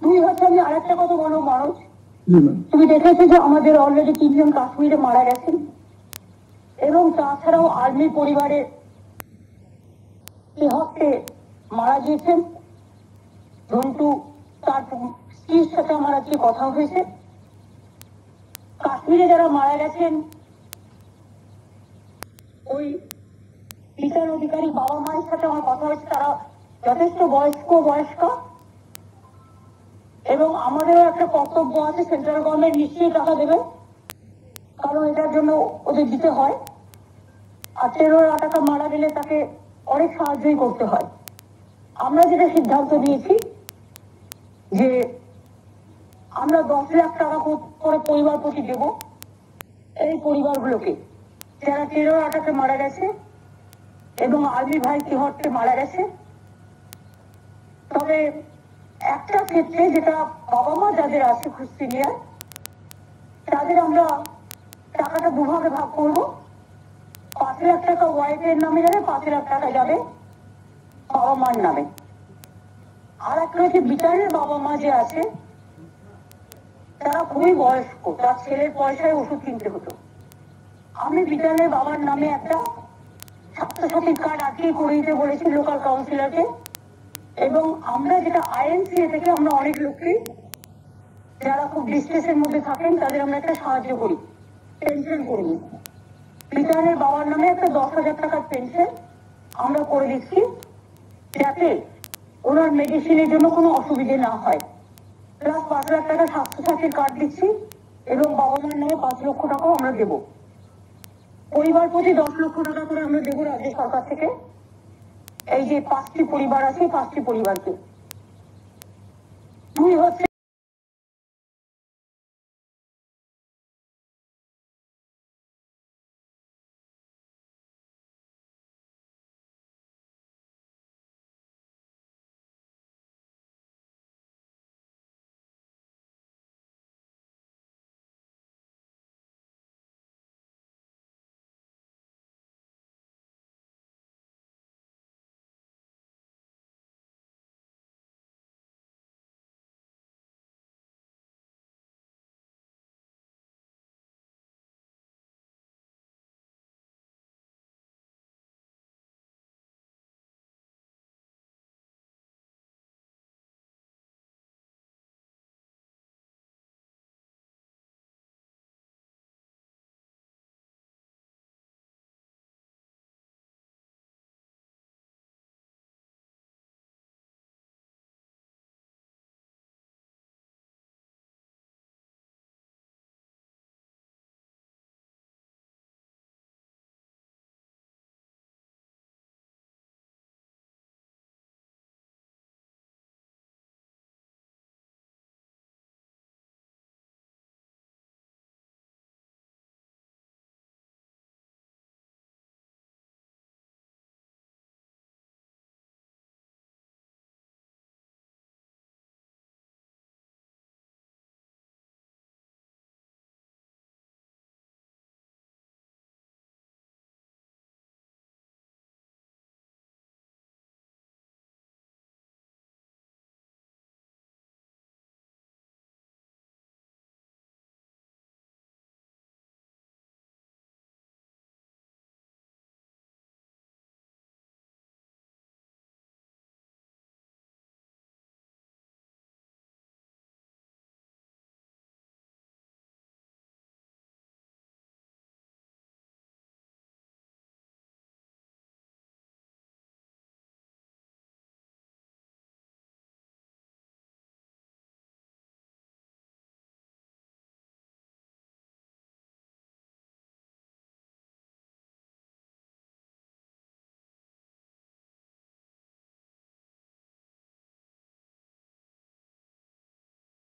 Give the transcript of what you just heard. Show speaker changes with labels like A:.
A: দুই হচ্ছে, আমি আর একটা কথা বলবো মানুষ, তুমি দেখেছো যে আমাদের অলরেডি 3 জন কাশ্মীরে মারা গেছেন, এবং তাছাড়াও আর্মি পরিবারের হত্যে মারা গিয়েছেন ঝন্টু, তার স্ত্রীর সাথে আমার আজকে কথা হয়েছে। কাশ্মীরে যারা মারা গেছেন ওই বিচার অধিকারী বাবা মায়ের সাথে আমার কথা হয়েছে, তারা যথেষ্ট বয়স্কা, এবং আমাদেরও একটা কর্তব্য আছে, সেন্ট্রাল গভর্নমেন্ট নিশ্চয়ই টাকা দেবে, কারণ এটার জন্য ওদের দিতে হয়। আর 13 টাকা মারা গেলে তাকে অনেক সাহায্যই করতে হয়। আমরা যেটা সিদ্ধান্ত নিয়েছি যে আমরা 10 লাখ টাকা করে পরিবার প্রতি দেব এই পরিবারগুলোকে যারা 13 টাকা মারা গেছে এবং আর্মি ভাই তিহট্টে মারা গেছে। তবে একটা ক্ষেত্রে, যেটা বাবা মা যাদের আছে সিনিয়র, তাদের আমরা টাকাটা দুভাগে ভাগ করব। 5 লাখ টাকা ওয়াইফের নামে যাবে, 5 লাখ টাকা যাবে বাবা মার নামে। আর একটা হচ্ছে বিচারের বাবা মা যে আছে তারা খুবই বয়স্ক, তার ছেলের পয়সায় ওষুধ কিনতে হতো। আমি বিচারের বাবার নামে একটা স্বাস্থ্যসাথী কার্ড আজকে করে দিতে বলেছি লোকাল কাউন্সিলরকে, এবং আমরা যেটা আইএনসিএ থেকে আমরা অনেক লোককে যারা খুব ডিস্ট্রেসের মধ্যে থাকেন তাদের আমরা একটা সাহায্য করি, পেনশন করি। বিচারের বাবার নামে একটা 10,000 টাকার পেনশন আমরা করে দিচ্ছি, যাতে ওনার মেডিসিনের জন্য কোনো অসুবিধে না হয়। প্লাস 5 লাখ টাকা স্বাস্থ্যসাথীর কার্ড দিচ্ছি, এবং বাবা মার নামে 5 লক্ষ টাকাও আমরা দেবো। পরিবার প্রতি 10 লক্ষ টাকা করে আমরা দেবো রাজ্য সরকার থেকে। এই যে 5টি পরিবার আছে, 5টি পরিবারকে